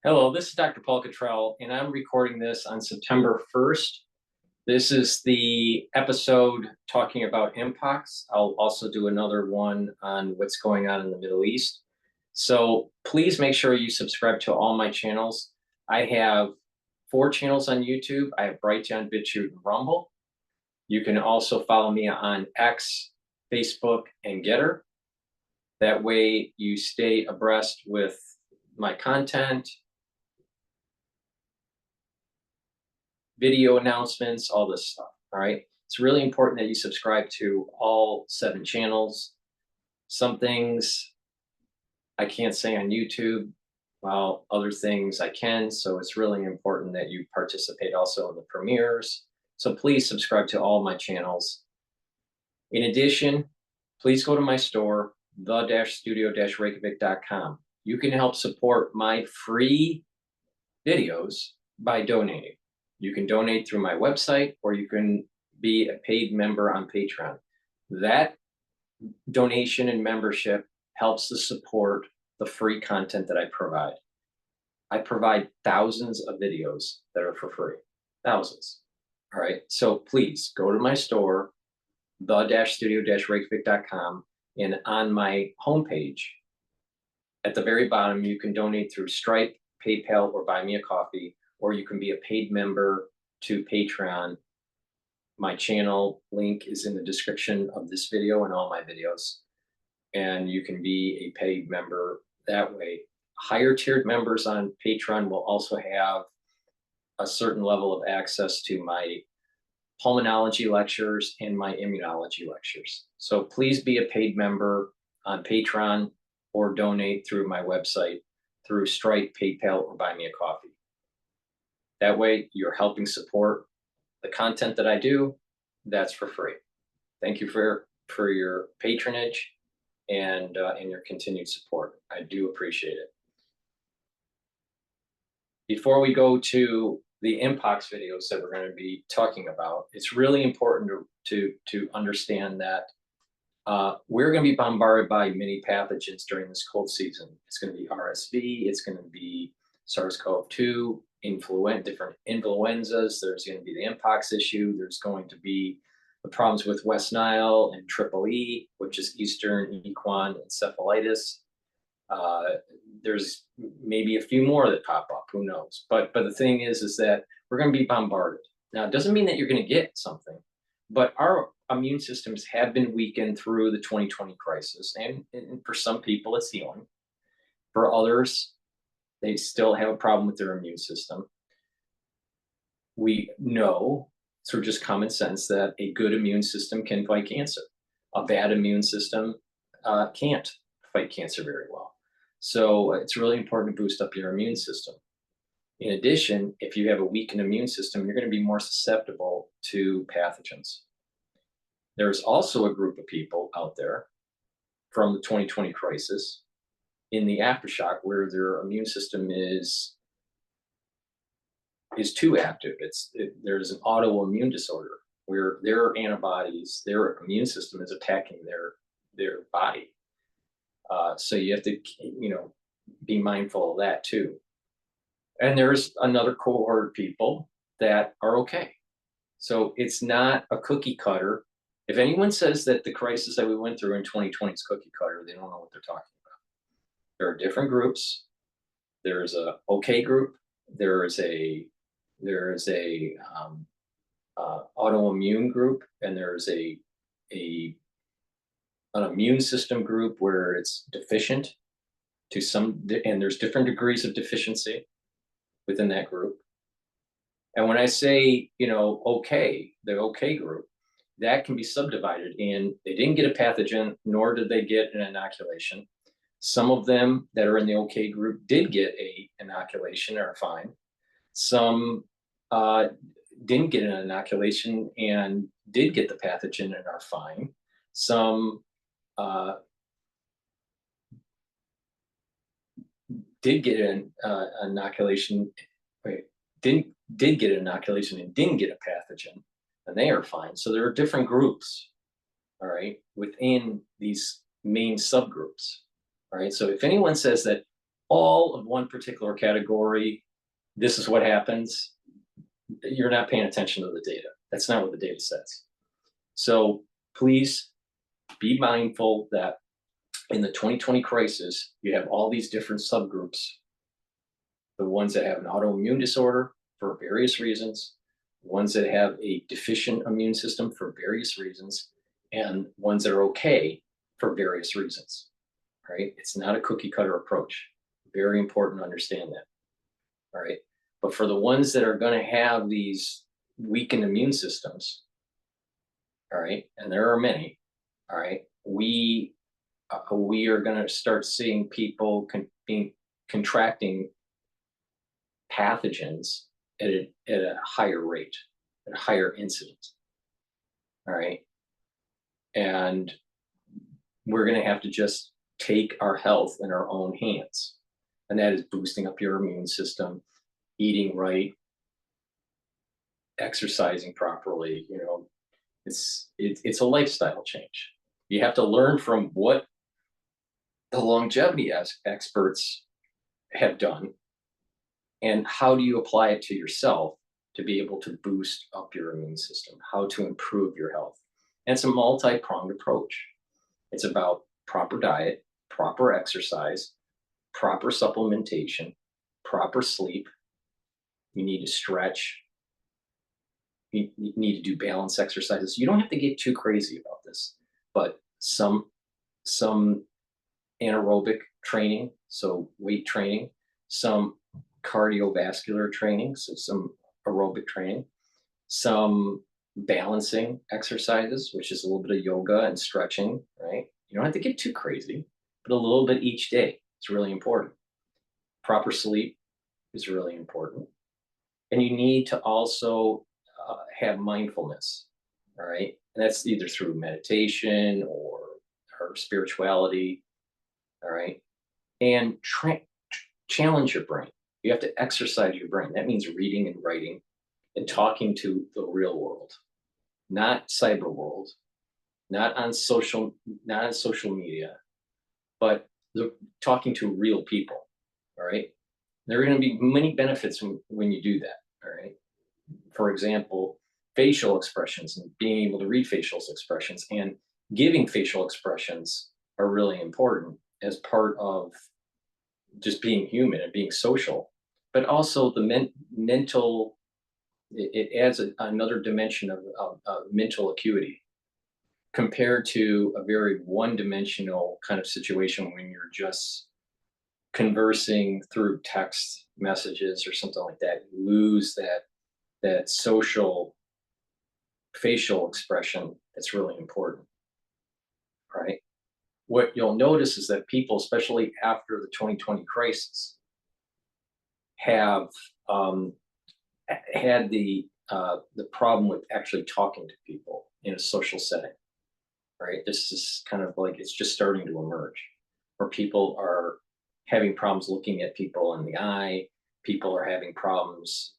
Hello, this is Dr. Paul Cottrell, and I'm recording this on September 1st. This is the episode talking about Mpox. I'll also do another one on what's going on in the Middle East. So please make sure you subscribe to all my channels. I have 4 channels on YouTube. I have Brighteon, Bitchute, and Rumble. You can also follow me on X, Facebook, and GETTR. That way you stay abreast with my content, video announcements, all this stuff. All right. It's really important that you subscribe to all 7 channels. Some things I can't say on YouTube, while other things I can. So it's really important that you participate also in the premieres. So please subscribe to all my channels. In addition, please go to my store, the-studio-reykjavik.com. You can help support my free videos by donating. You can donate through my website, or you can be a paid member on Patreon. That donation and membership helps to support the free content that I provide. I provide thousands of videos that are for free, thousands. All right, so please go to my store, the-studio-reykjavik.com, and on my homepage, at the very bottom, you can donate through Stripe, PayPal, or Buy Me a Coffee, or you can be a paid member to Patreon. My channel link is in the description of this video and all my videos, and you can be a paid member that way. Higher tiered members on Patreon will also have a certain level of access to my pulmonology lectures and my immunology lectures. So please be a paid member on Patreon or donate through my website through Stripe, PayPal, or Buy Me a Coffee. That way you're helping support the content that I do. That's for free. Thank you for your patronage and your continued support. I do appreciate it. Before we go to the Mpox videos that we're going to be talking about, it's really important to understand that we're going to be bombarded by many pathogens during this cold season. It's going to be RSV, it's going to be SARS-CoV-2, different influenzas. There's going to be the Mpox issue. There's going to be the problems with West Nile and Triple E, which is Eastern Equine Encephalitis. There's maybe a few more that pop up, who knows? But the thing is that we're going to be bombarded. Now, it doesn't mean that you're going to get something, but our immune systems have been weakened through the 2020 crisis. And for some people, it's healing. For others, they still have a problem with their immune system. We know through just common sense that a good immune system can fight cancer. A bad immune system can't fight cancer very well. So it's really important to boost up your immune system. In addition, if you have a weakened immune system, you're going to be more susceptible to pathogens. There's also a group of people out there from the 2020 crisis in the aftershock where their immune system is too active. There's an autoimmune disorder where their antibodies, their immune system is attacking their body. So you have to, be mindful of that too. And there's another cohort of people that are okay. So it's not a cookie cutter. If anyone says that the crisis that we went through in 2020 is cookie cutter, they don't know what they're talking about. There are different groups. There's a okay group. There is a autoimmune group, and there's an immune system group where it's deficient to some, and there's different degrees of deficiency within that group. And when I say, okay, the okay group, that can be subdivided in they didn't get a pathogen, nor did they get an inoculation. Some of them that are in the okay group did get a inoculation or are fine. Some didn't get an inoculation and did get the pathogen and are fine. Some did get an inoculation, did get an inoculation and didn't get a pathogen, and they are fine. So there are different groups, all right, within these main subgroups. All right, so if anyone says that all of one particular category, this is what happens, you're not paying attention to the data. That's not what the data says. So please be mindful that in the 2020 crisis, you have all these different subgroups, the ones that have an autoimmune disorder for various reasons, ones that have a deficient immune system for various reasons, and ones that are okay for various reasons, right? It's not a cookie cutter approach. Very important to understand that, all right? But for the ones that are going to have these weakened immune systems, all right, and there are many, all right, we are going to start seeing people contracting pathogens at a higher rate, at a higher incidence, all right? And we're going to have to just take our health in our own hands. And that is boosting up your immune system, eating right, exercising properly. You know, it's a lifestyle change. You have to learn from what the longevity experts have done, and how do you apply it to yourself to be able to boost up your immune system, how to improve your health. And it's a multi-pronged approach. It's about proper diet, proper exercise, proper supplementation, proper sleep. You need to stretch. You need to do balance exercises. You don't have to get too crazy about this, but some anaerobic training, so weight training, some cardiovascular training, so some aerobic training, some balancing exercises, which is a little bit of yoga and stretching, right? You don't have to get too crazy, but a little bit each day. It's really important. Proper sleep is really important. And you need to also have mindfulness, all right? And that's either through meditation or spirituality, all right? And challenge your brain. You have to exercise your brain. That means reading and writing and talking to the real world, not cyber world, not on social media, but talking to real people, all right? There are going to be many benefits when you do that, all right? For example, facial expressions and being able to read facial expressions and giving facial expressions are really important as part of just being human and being social, but also the mental, it adds another dimension of mental acuity compared to a very one-dimensional kind of situation when you're just conversing through text messages or something like that. You lose that social facial expression that's really important, right? What you'll notice is that people, especially after the 2020 crisis, have had the problem with actually talking to people in a social setting, right? This is kind of like, it's just starting to emerge, where people are having problems looking at people in the eye. People are having problems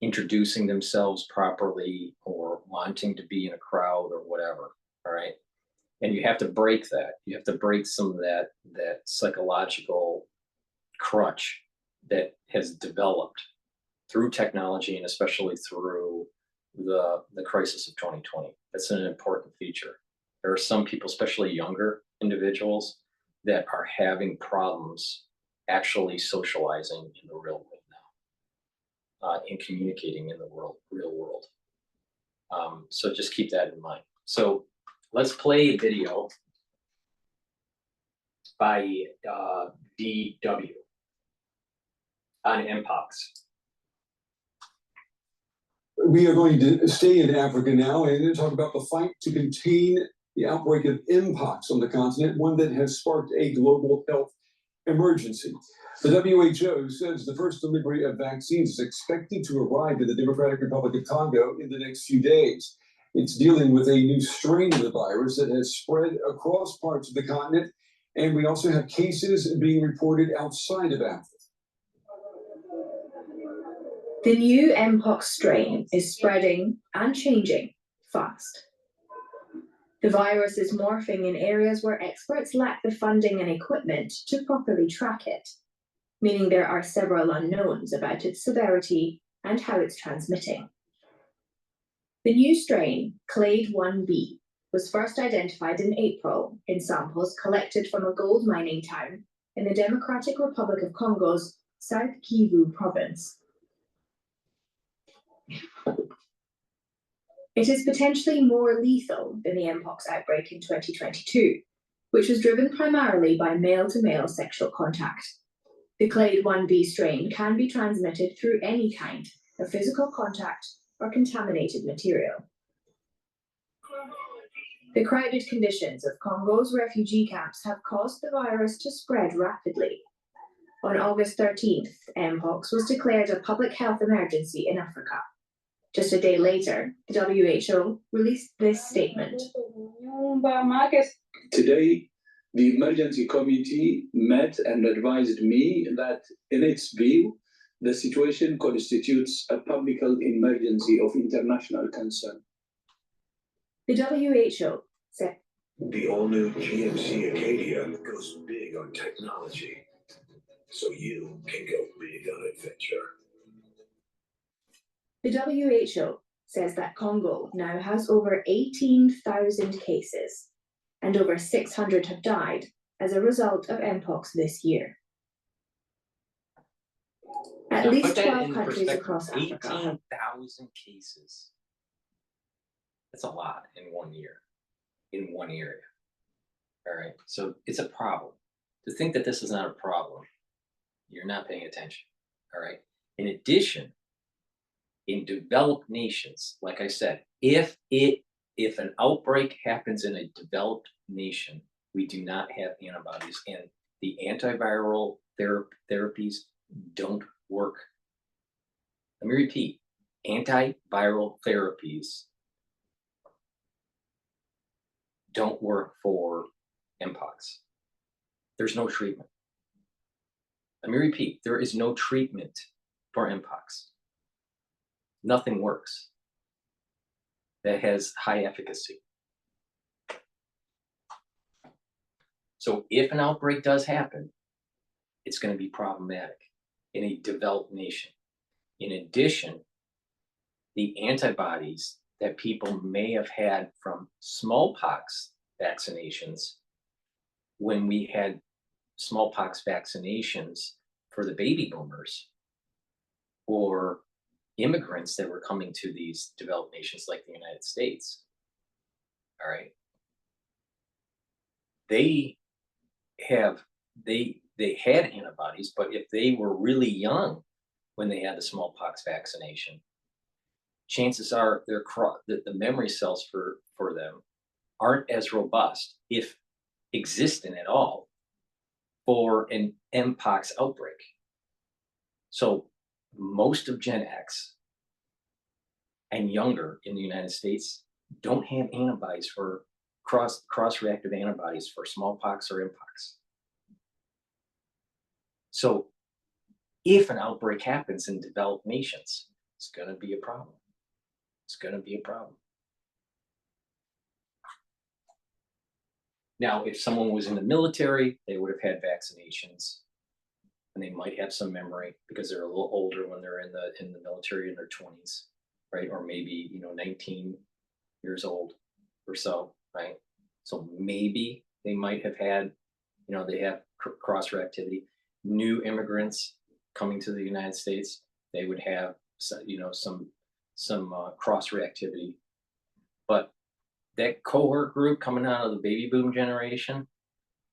introducing themselves properly or wanting to be in a crowd or whatever, all right? And you have to break that. You have to break some of that psychological crutch that has developed through technology and especially through the crisis of 2020. That's an important feature. There are some people, especially younger individuals, that are having problems actually socializing in the real world now, and communicating in the real world. So just keep that in mind. So let's play a video by DW on Mpox. We are going to stay in Africa now and talk about the fight to contain the outbreak of Mpox on the continent, one that has sparked a global health emergency. The WHO says the first delivery of vaccines is expected to arrive in the Democratic Republic of Congo in the next few days. It's dealing with a new strain of the virus that has spread across parts of the continent, and we also have cases being reported outside of Africa. The new Mpox strain is spreading and changing fast. The virus is morphing in areas where experts lack the funding and equipment to properly track it, meaning there are several unknowns about its severity and how it's transmitting. The new strain, Clade 1b, was first identified in April in samples collected from a gold mining town in the Democratic Republic of Congo's South Kivu province. It is potentially more lethal than the Mpox outbreak in 2022, which was driven primarily by male-to-male sexual contact. The Clade 1b strain can be transmitted through any kind of physical contact or contaminated material. The crowded conditions of Congo's refugee camps have caused the virus to spread rapidly. On August 13th, Mpox was declared a public health emergency in Africa. Just a day later, the WHO released this statement. Today, the emergency committee met and advised me that, in its view, the situation constitutes a public health emergency of international concern. The WHO said the all-new GMC Acadia goes big on technology, so you can go big on adventure. The WHO says that Congo now has over 18,000 cases, and over 600 have died as a result of Mpox this year. At Now, least put that 12 in countries perspective. across Africa. 18,000 cases. That's a lot in 1 year, in one area. All right, so it's a problem. To think that this is not a problem, you're not paying attention. All right. In addition, in developed nations, like I said, if an outbreak happens in a developed nation, we do not have antibodies, and the antiviral therapies don't work. Let me repeat, antiviral therapies don't work for Mpox. There's no treatment. Let me repeat, there is no treatment for Mpox. Nothing works that has high efficacy. So if an outbreak does happen, it's going to be problematic in a developed nation. In addition, the antibodies that people may have had from smallpox vaccinations, when we had smallpox vaccinations for the baby boomers or immigrants that were coming to these developed nations like the United States, all right, they had antibodies, but if they were really young when they had the smallpox vaccination, chances are the memory cells for them aren't as robust, if existent at all, for an Mpox outbreak. So most of Gen X and younger in the United States don't have antibodies for cross-reactive antibodies for smallpox or Mpox. So if an outbreak happens in developed nations, it's going to be a problem. It's going to be a problem. Now, if someone was in the military, they would have had vaccinations, and they might have some memory because they're a little older when they're in the military in their 20s, right? Or maybe 19 years old or so, right? So maybe they might have had, they have cross-reactivity. New immigrants coming to the United States, they would have, some cross-reactivity. But that cohort group coming out of the baby boom generation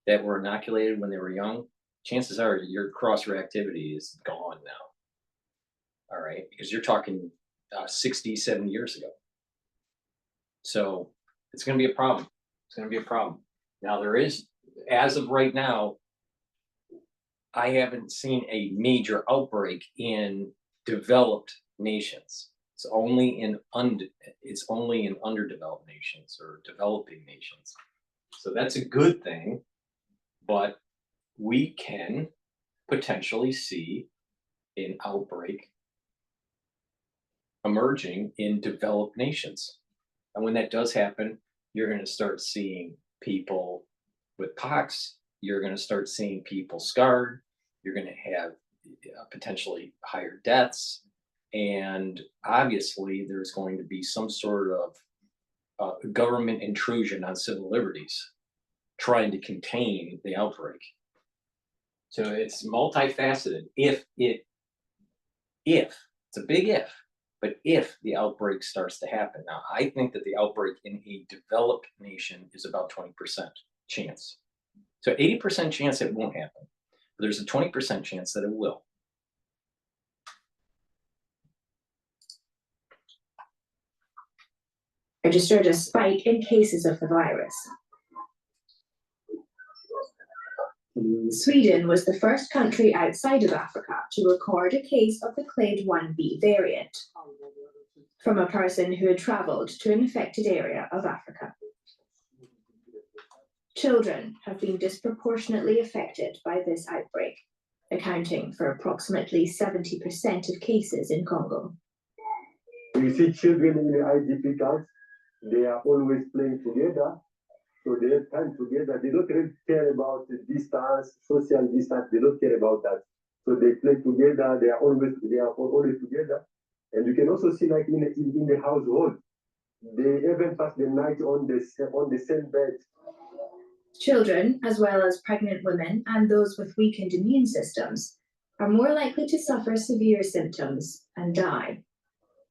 that were inoculated when they were young, chances are your cross-reactivity is gone now. All right, because you're talking 60, 70 years ago. So it's going to be a problem. It's going to be a problem. Now there is, as of right now, I haven't seen a major outbreak in developed nations. It's only in underdeveloped nations or developing nations. So that's a good thing, but we can potentially see an outbreak emerging in developed nations. And when that does happen, you're going to start seeing people with pox. You're going to start seeing people scarred. You're going to have potentially higher deaths. And obviously, there's going to be some sort of government intrusion on civil liberties, trying to contain the outbreak. So it's multifaceted. If it's a big if, but if the outbreak starts to happen. Now, I think that the outbreak in a developed nation is about 20% chance. So 80% chance it won't happen. But there's a 20% chance that it will. Registered a spike in cases of the virus. Sweden was the first country outside of Africa to record a case of the clade 1b variant from a person who had traveled to an affected area of Africa. Children have been disproportionately affected by this outbreak, accounting for approximately 70% of cases in Congo. You see children in the IDP camps, they are always playing together. So they have time together. They don't really care about the distance, social distance. They don't care about that. So they play together. They are always together. And you can also see, like in the household, they even pass the night on the same bed. Children, as well as pregnant women and those with weakened immune systems, are more likely to suffer severe symptoms and die.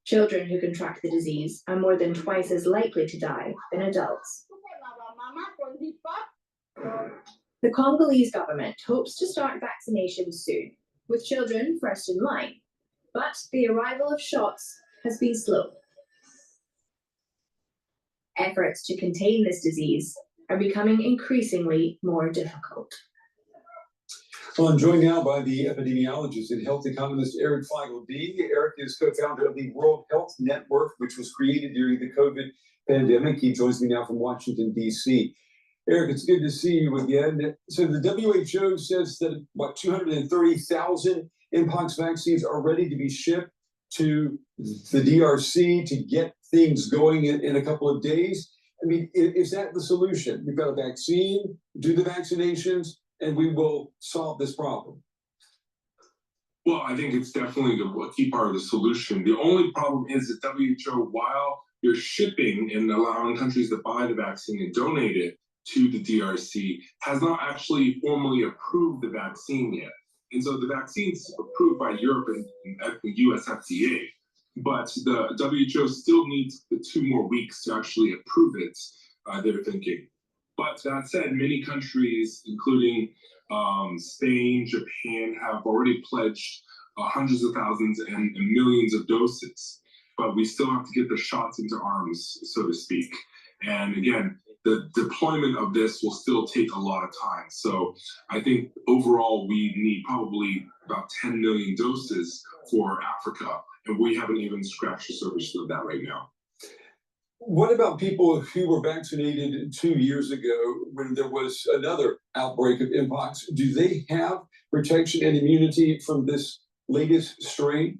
Children who contract the disease are more than twice as likely to die than adults. The Congolese government hopes to start vaccinations soon, with children first in line, but the arrival of shots has been slow. Efforts to contain this disease are becoming increasingly more difficult. Well, I'm joined now by the epidemiologist and health economist Eric Feigl-D. Eric is co-founder of the World Health Network, which was created during the COVID pandemic. He joins me now from Washington, D.C. Eric, it's good to see you again. So the WHO says that, 230,000 Mpox vaccines are ready to be shipped to the DRC to get things going in a couple of days. I mean, is that the solution? We've got a vaccine, do the vaccinations, and we will solve this problem. Well, I think it's definitely a key part of the solution. The only problem is that WHO, while you're shipping and allowing countries to buy the vaccine and donate it to the DRC, has not actually formally approved the vaccine yet. And so the vaccine's approved by Europe and the US FDA, but the WHO still needs the 2 more weeks to actually approve it, they're thinking. But that said, many countries, including Spain, Japan, have already pledged hundreds of thousands and millions of doses. But we still have to get the shots into arms, so to speak. And again, the deployment of this will still take a lot of time. So I think overall we need probably about 10 million doses for Africa, and we haven't even scratched the surface of that right now. What about people who were vaccinated 2 years ago when there was another outbreak of Mpox? Do they have protection and immunity from this latest strain?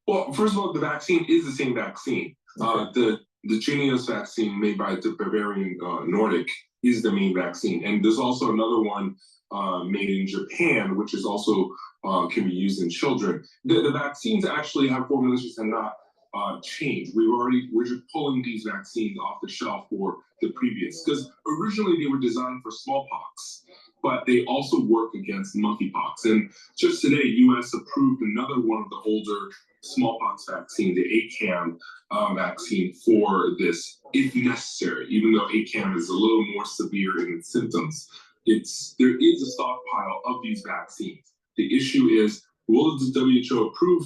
Well, first of all, the vaccine is the same vaccine. Okay. The Jynneos vaccine made by the Bavarian Nordic is the main vaccine. And there's also another one made in Japan, which is also can be used in children. The vaccines actually have formulations and not changed. We're just pulling these vaccines off the shelf for the previous, because originally they were designed for smallpox, but they also work against monkeypox. And just today, US approved another one of the older smallpox vaccine, the ACAM vaccine, for this, if necessary, even though ACAM is a little more severe in its symptoms. There is a stockpile of these vaccines. The issue is, will the WHO approve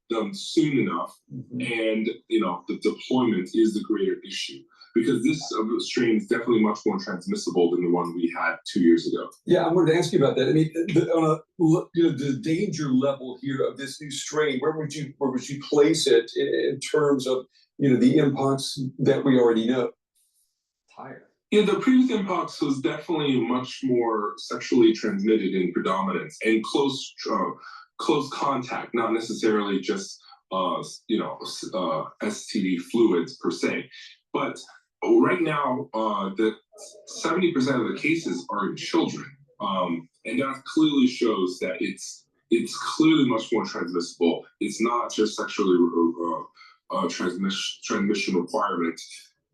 them soon enough? And the deployment is the greater issue, because this strain is definitely much more transmissible than the one we had 2 years ago. Yeah, I wanted to ask you about that. I mean, the danger level here of this new strain, where would you place it in terms of the Mpox that we already know? Higher. Yeah, the previous Mpox was definitely much more sexually transmitted in predominance and close contact, not necessarily just STD fluids per se. But right now, the 70% of the cases are in children, and that clearly shows that it's clearly much more transmissible. It's not just sexually transmission requirement.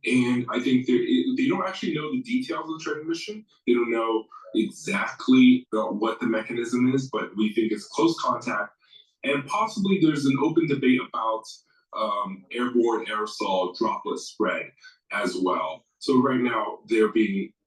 And I think they don't actually know the details of the transmission. They don't know exactly what the mechanism is, but we think it's close contact. And possibly there's an open debate about airborne aerosol droplet spread as well. So right now they're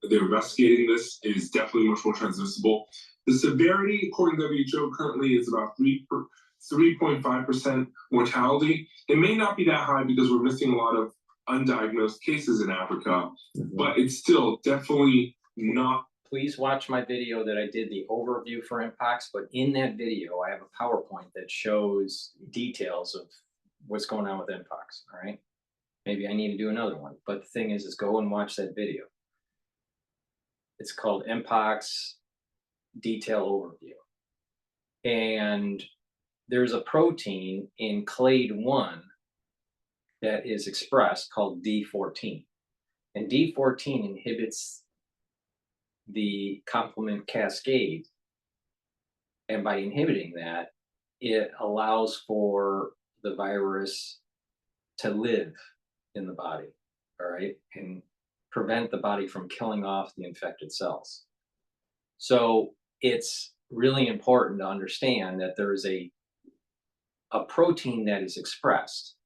investigating this. It is definitely much more transmissible. The severity, according to WHO, currently is about 3.5% mortality. It may not be that high because we're missing a lot of undiagnosed cases in Africa, but it's still definitely not. Please watch my video that I did, the overview for Mpox, but in that video, I have a PowerPoint that shows details of what's going on with Mpox, all right? Maybe I need to do another one, but the thing is go and watch that video. It's called Mpox Detail Overview. And there's a protein in clade 1 that is expressed called D14. And D14 inhibits the complement cascade. And by inhibiting that, it allows for the virus to live in the body, all right, and prevent the body from killing off the infected cells. So it's really important to understand that there is a protein that is expressed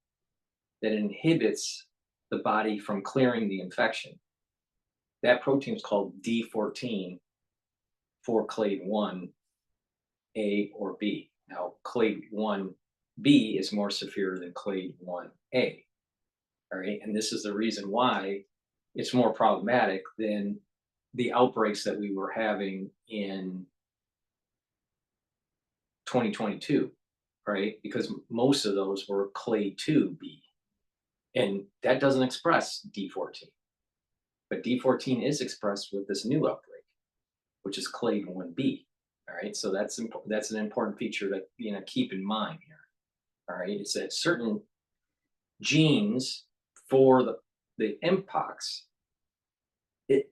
that inhibits the body from clearing the infection. That protein is called D14 for clade 1A or B. Now, clade 1B is more severe than clade 1A. All right, and this is the reason why it's more problematic than the outbreaks that we were having in 2022, right? Because most of those were clade 2B, and that doesn't express D14. But D14 is expressed with this new outbreak, which is clade 1B. All right, so that's an important feature to keep in mind here. All right, it's that certain genes for the Mpox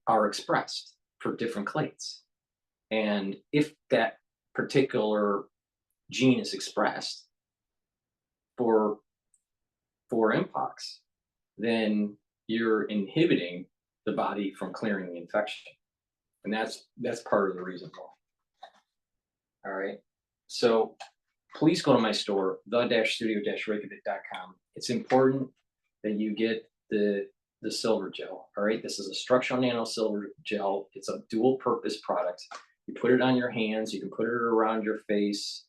are expressed for different clades, and if that particular gene is expressed for Mpox, then you're inhibiting the body from clearing the infection, and that's part of the reason why. All right, so please go to my store, the-studio-reykjavik.com. It's important that you get the silver gel. All right, this is a structural nano silver gel. It's a dual purpose product. You put it on your hands, you can put it around your face,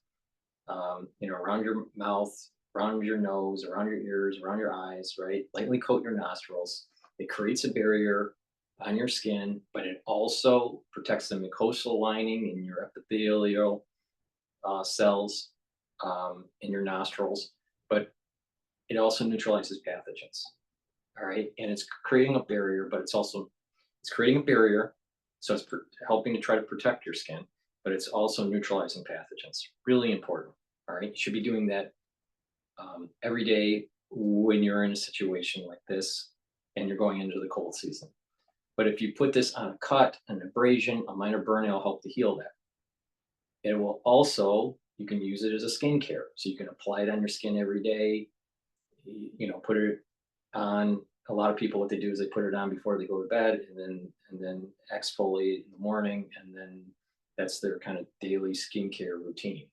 around your mouth, around your nose, around your ears, around your eyes, right? Lightly coat your nostrils. It creates a barrier on your skin, but it also protects the mucosal lining in your epithelial cells in your nostrils, but it also neutralizes pathogens. All right, and it's creating a barrier, but it's creating a barrier, so it's helping to try to protect your skin, but it's also neutralizing pathogens. Really important. All right, you should be doing that every day when you're in a situation like this and you're going into the cold season. But if you put this on a cut, an abrasion, a minor burn, it'll help to heal that. It will also, you can use it as a skincare, so you can apply it on your skin every day. Put it on. A lot of people, what they do is they put it on before they go to bed, and then exfoliate in the morning, and then that's their kind of daily skincare routine.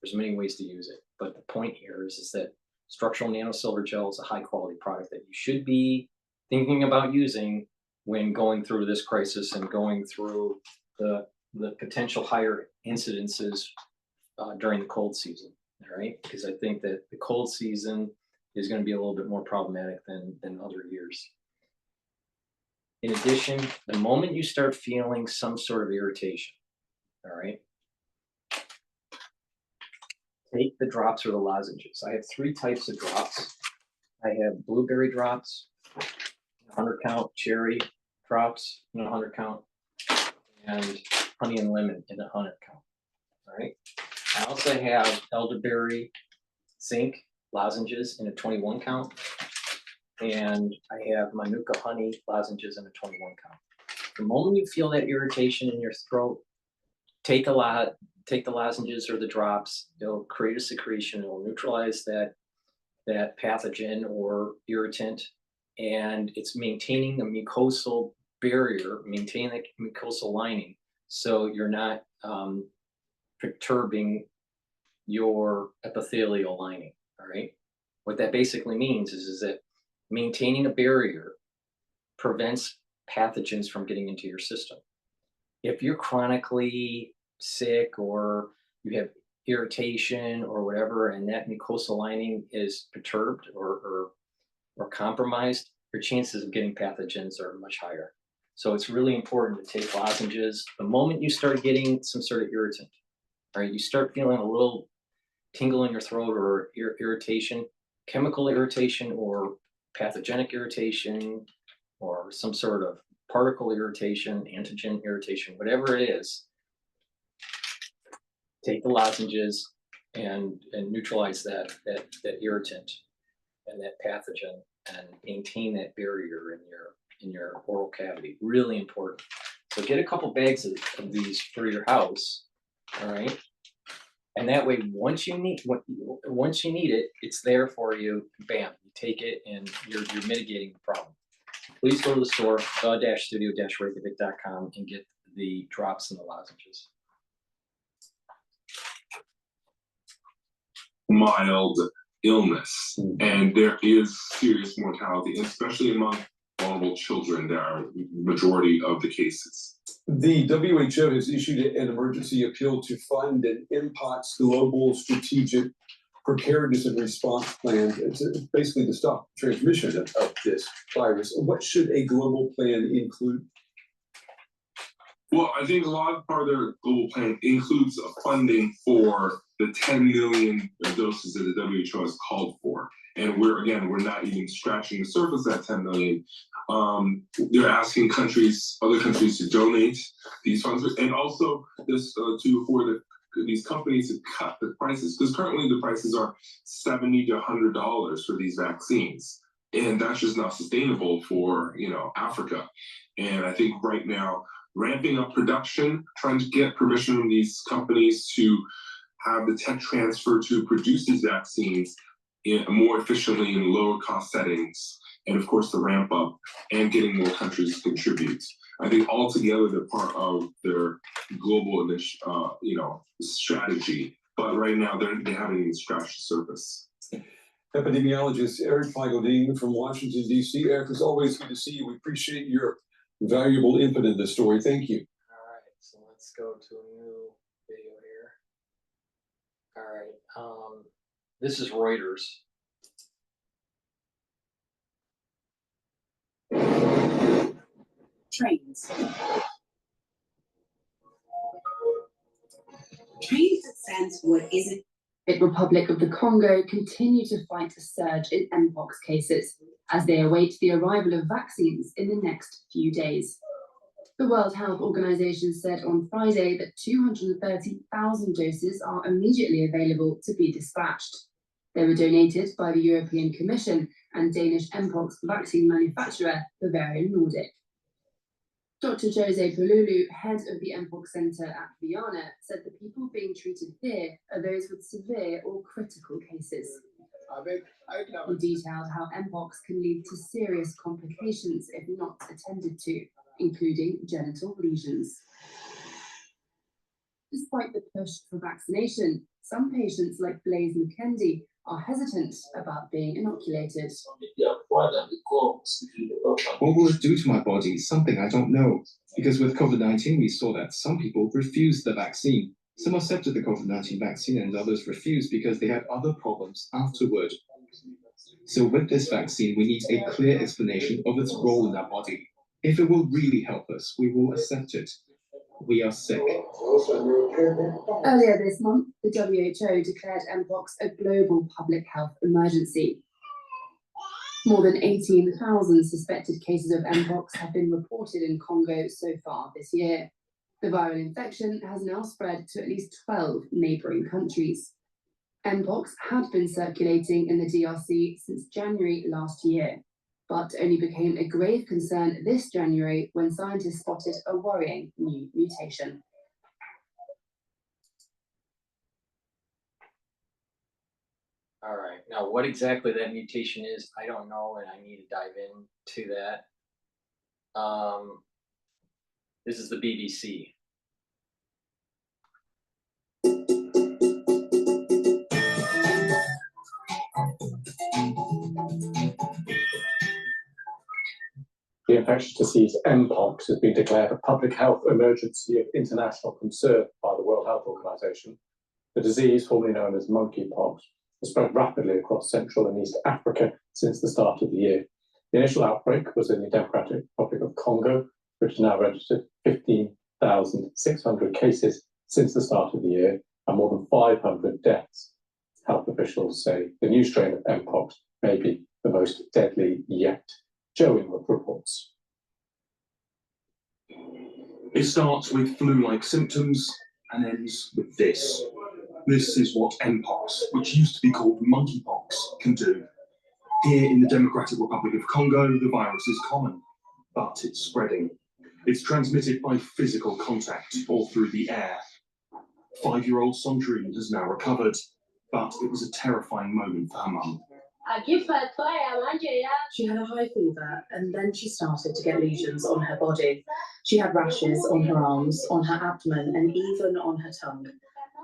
There's many ways to use it, but the point here is that structural nano silver gel is a high quality product that you should be thinking about using when going through this crisis and going through the potential higher incidences during the cold season. All right, because I think that the cold season is going to be a little bit more problematic than other years. In addition, the moment you start feeling some sort of irritation, all right, take the drops or the lozenges. I have 3 types of drops. I have blueberry drops, 100 count, cherry drops in 100 count, and honey and lemon in 100 count. All right. I also have elderberry zinc lozenges in a 21 count, and I have Manuka honey lozenges in a 21 count. The moment you feel that irritation in your throat, take the lozenges or the drops. It'll create a secretion. It'll neutralize that pathogen or irritant, and it's maintaining the mucosal barrier, maintaining the mucosal lining, so you're not perturbing your epithelial lining. All right. What that basically means is that maintaining a barrier prevents pathogens from getting into your system. If you're chronically sick or you have irritation or whatever, and that mucosal lining is perturbed or compromised, your chances of getting pathogens are much higher. So it's really important to take lozenges the moment you start getting some sort of irritant. All right, you start feeling a little tingle in your throat or irritation, chemical irritation or pathogenic irritation or some sort of particle irritation, antigen irritation, whatever it is, take the lozenges and neutralize that irritant and that pathogen and maintain that barrier in your oral cavity. Really important. So get a couple bags of these for your house, all right? And that way, once you need it, it's there for you. Bam, you take it, and you're mitigating the problem. Please go to the store, the-studio-reykjavik.com, and get the drops and the lozenges. Mild illness, and there is serious mortality, especially among vulnerable children. There are majority of the cases. The WHO has issued an emergency appeal to fund an Mpox global strategic preparedness and response plan. It's basically to stop transmission of this virus. What should a global plan include? Well, I think a lot part of their global plan includes funding for the 10 million doses that the WHO has called for. And we're not even scratching the surface of that 10 million. They're asking other countries to donate these funds, and also this for these companies to cut the prices, because currently the prices are $70 to $100 for these vaccines, and that's just not sustainable for Africa. And I think right now, ramping up production, trying to get permission from these companies to have the tech transfer to produce these vaccines more efficiently in lower cost settings, and of course the ramp up and getting more countries to contribute. I think altogether they're part of their global strategy, but right now they haven't even scratched the surface. Epidemiologist Eric Feigl from Washington, D.C. Eric, it's always good to see you. We appreciate your valuable input in this story. Thank you. All right, so let's go to a new video here. All right, this is Reuters. Trains that stands for what isn't. The Republic of the Congo continue to fight a surge in Mpox cases as they await the arrival of vaccines in the next few days. The World Health Organization said on Friday that 230,000 doses are immediately available to be dispatched. They were donated by the European Commission and Danish Mpox vaccine manufacturer Bavarian Nordic. Dr. Jose Palulu, head of the Mpox Center at Viana, said the people being treated here are those with severe or critical cases. He detailed how Mpox can lead to serious complications if not attended to, including genital lesions. Despite the push for vaccination, some patients like Blaise Mukendi are hesitant about being inoculated. What will it do to my body? Something I don't know. Because with COVID-19, we saw that some people refused the vaccine. Some accepted the COVID-19 vaccine and others refused because they had other problems afterward. So with this vaccine, we need a clear explanation of its role in our body. If it will really help us, we will accept it. We are sick. Earlier this month, the WHO declared Mpox a global public health emergency. More than 18,000 suspected cases of Mpox have been reported in Congo so far this year. The viral infection has now spread to at least 12 neighbouring countries. Mpox had been circulating in the DRC since January last year. but only became a grave concern this January when scientists spotted a worrying new mutation. All right, now what exactly that mutation is, I don't know, and I need to dive into that. This is the BBC. The infectious disease Mpox has been declared a public health emergency of international concern by the World Health Organization. The disease, formerly known as monkeypox, has spread rapidly across Central and East Africa since the start of the year. The initial outbreak was in the Democratic Republic of Congo, which has now registered 15,600 cases since the start of the year and more than 500 deaths. Health officials say the new strain of Mpox may be the most deadly yet. Joe Inwood reports. It starts with flu-like symptoms and ends with this. This is what Mpox, which used to be called monkeypox, can do. Here in the Democratic Republic of Congo, the virus is common, but it's spreading. It's transmitted by physical contact or through the air. 5-year-old Sandrine has now recovered, but it was a terrifying moment for her mum. She had a high fever and then she started to get lesions on her body. She had rashes on her arms, on her abdomen and even on her tongue.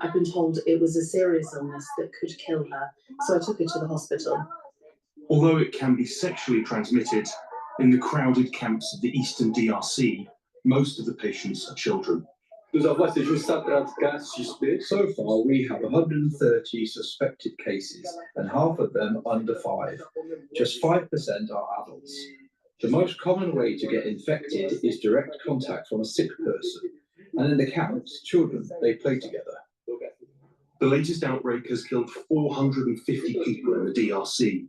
I've been told it was a serious illness that could kill her, so I took her to the hospital. Although it can be sexually transmitted, in the crowded camps of the Eastern DRC, most of the patients are children. So far, we have 130 suspected cases, and half of them under 5. Just 5% are adults. The most common way to get infected is direct contact from a sick person. And in the camps, children, they play together. The latest outbreak has killed 450 people in the DRC.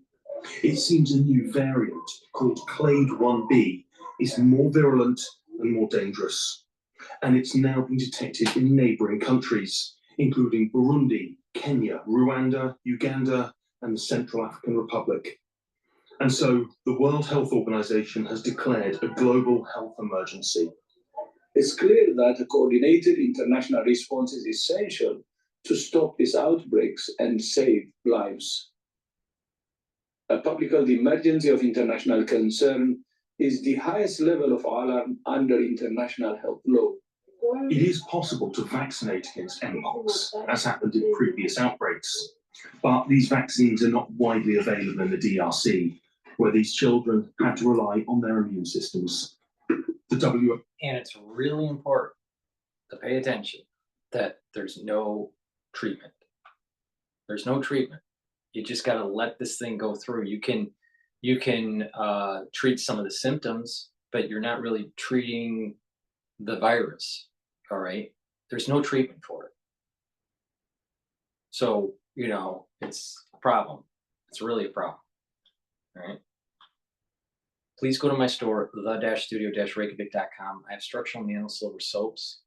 It seems a new variant called Clade 1b is more virulent and more dangerous. And it's now been detected in neighbouring countries, including Burundi, Kenya, Rwanda, Uganda, and the Central African Republic. And so the World Health Organization has declared a global health emergency. It's clear that a coordinated international response is essential to stop these outbreaks and save lives. A public health emergency of international concern is the highest level of alarm under international health law. It is possible to vaccinate against Mpox, as happened in previous outbreaks, but these vaccines are not widely available in the DRC, where these children had to rely on their immune systems. The And it's really important to pay attention that there's no treatment. There's no treatment. You just got to let this thing go through. You can treat some of the symptoms, but you're not really treating the virus. All right. There's no treatment for it. So, it's a problem. It's really a problem. All right. Please go to my store, the-studio-reykjavik.com. I have structural nanosilver soaps.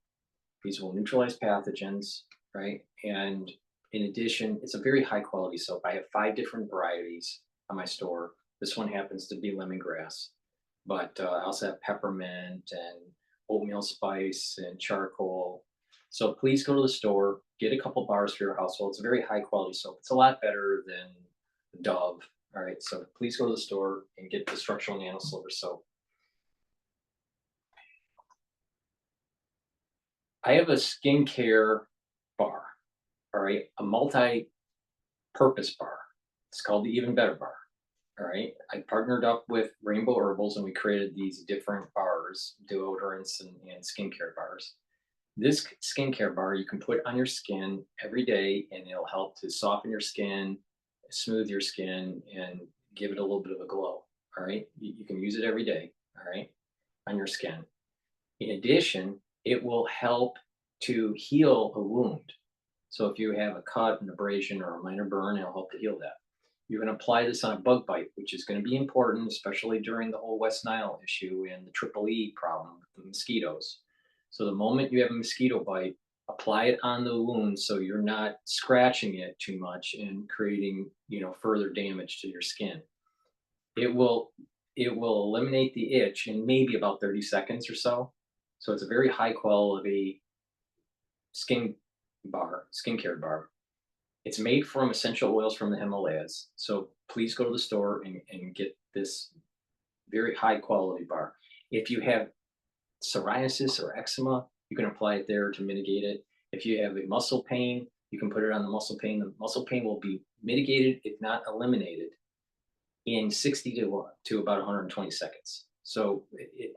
These will neutralize pathogens, right? And in addition, it's a very high quality soap. I have 5 different varieties on my store. This one happens to be lemongrass, but I also have peppermint and oatmeal spice and charcoal. So please go to the store, get a couple bars for your household. It's a very high quality soap. It's a lot better than Dove. All right, so please go to the store and get the structural nanosilver soap. I have a skincare bar, all right, a multi-purpose bar. It's called the Even Better Bar. All right, I partnered up with Rainbow Herbals and we created these different bars, deodorants and skincare bars. This skincare bar you can put on your skin every day and it'll help to soften your skin, smooth your skin, and give it a little bit of a glow. All right, you can use it every day, all right, on your skin. In addition, it will help to heal a wound. So if you have a cut, an abrasion, or a minor burn, it'll help to heal that. You can apply this on a bug bite, which is going to be important, especially during the whole West Nile issue and the EEE problem with the mosquitoes. So the moment you have a mosquito bite, apply it on the wound so you're not scratching it too much and creating, further damage to your skin. It will it will eliminate the itch in maybe about 30 seconds or so. So it's a very high quality skincare bar. It's made from essential oils from the Himalayas. So please go to the store and get this very high quality bar. If you have psoriasis or eczema, you can apply it there to mitigate it. If you have a muscle pain, you can put it on the muscle pain. The muscle pain will be mitigated, if not eliminated, in 60 to about 120 seconds. So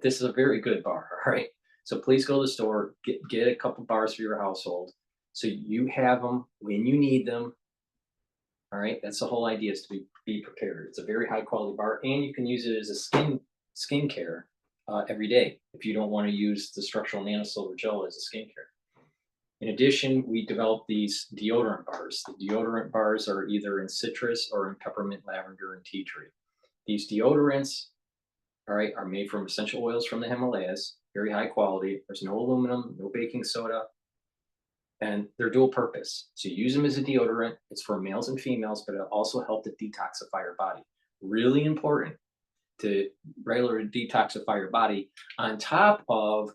this is a very good bar, all right? So please go to the store, get a couple bars for your household, so you have them when you need them. All right, that's the whole idea, is to be prepared. It's a very high quality bar, and you can use it as a skincare every day if you don't want to use the structural nanosilver gel as a skincare. In addition, we developed these deodorant bars. The deodorant bars are either in citrus or in peppermint, lavender, and tea tree. These deodorants, all right, are made from essential oils from the Himalayas, very high quality. There's no aluminum, no baking soda, and they're dual purpose. So you use them as a deodorant. It's for males and females, but it also helps to detoxify your body. Really important to regularly detoxify your body, on top of,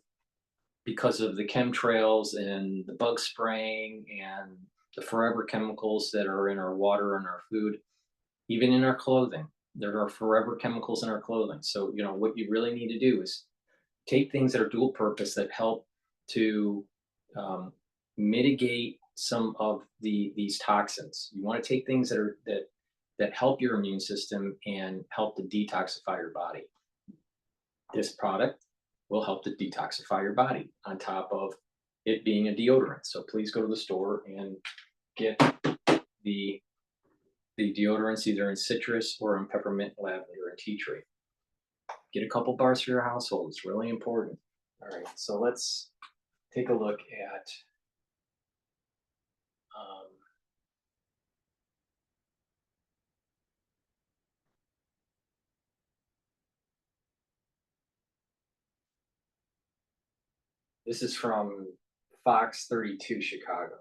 because of the chemtrails and the bug spraying and the forever chemicals that are in our water and our food, even in our clothing. There are forever chemicals in our clothing. So, you know, what you really need to do is take things that are dual purpose that help to mitigate some of these toxins. You want to take things that help your immune system and help to detoxify your body. This product will help to detoxify your body on top of it being a deodorant. So please go to the store and get the deodorants either in citrus or in peppermint, lavender, and tea tree. Get a couple bars for your household. It's really important. All right, so let's take a look at this is from Fox 32 Chicago.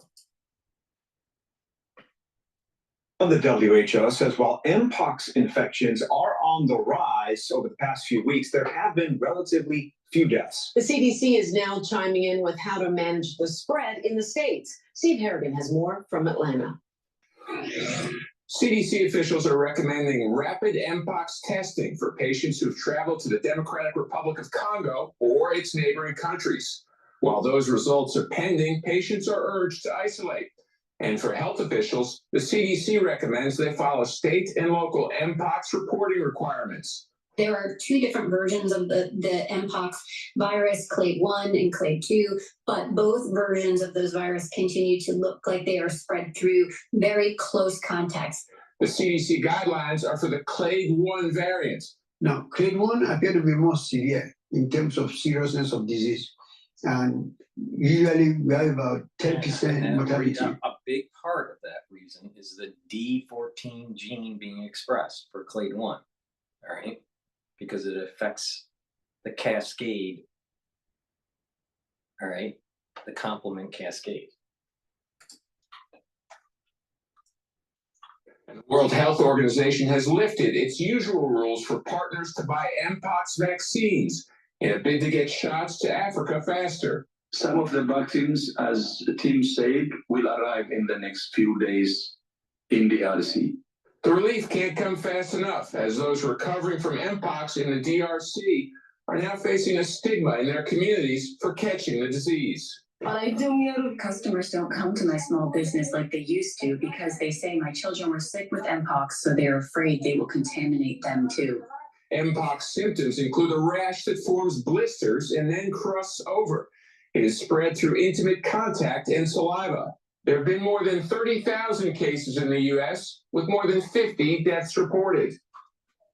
The WHO says while Mpox infections are on the rise over the past few weeks, there have been relatively few deaths. The CDC is now chiming in with how to manage the spread in the states. Steve Harrigan has more from Atlanta. CDC officials are recommending rapid Mpox testing for patients who've traveled to the Democratic Republic of Congo or its neighboring countries. While those results are pending, patients are urged to isolate. And for health officials, the CDC recommends they follow state and local Mpox reporting requirements. There are two different versions of the Mpox virus, clade 1 and clade 2, but both versions of those viruses continue to look like they are spread through very close contacts. The CDC guidelines are for the clade 1 variant. Now, clade 1 appear to be more severe in terms of seriousness of disease. And usually we have about 10% mortality. A big part of that reason is the D14 gene being expressed for clade 1, all right? Because it affects the cascade, all right? The complement cascade. And the World Health Organization has lifted its usual rules for partners to buy Mpox vaccines in a bid to get shots to Africa faster. Some of the vaccines, as the team said, will arrive in the next few days in the DRC. The relief can't come fast enough, as those recovering from Mpox in the DRC are now facing a stigma in their communities for catching the disease. Customers don't come to my small business like they used to because they say my children were sick with Mpox, so they're afraid they will contaminate them too. Mpox symptoms include a rash that forms blisters and then crusts over. It is spread through intimate contact and saliva. There have been more than 30,000 cases in the U.S., with more than 50 deaths reported.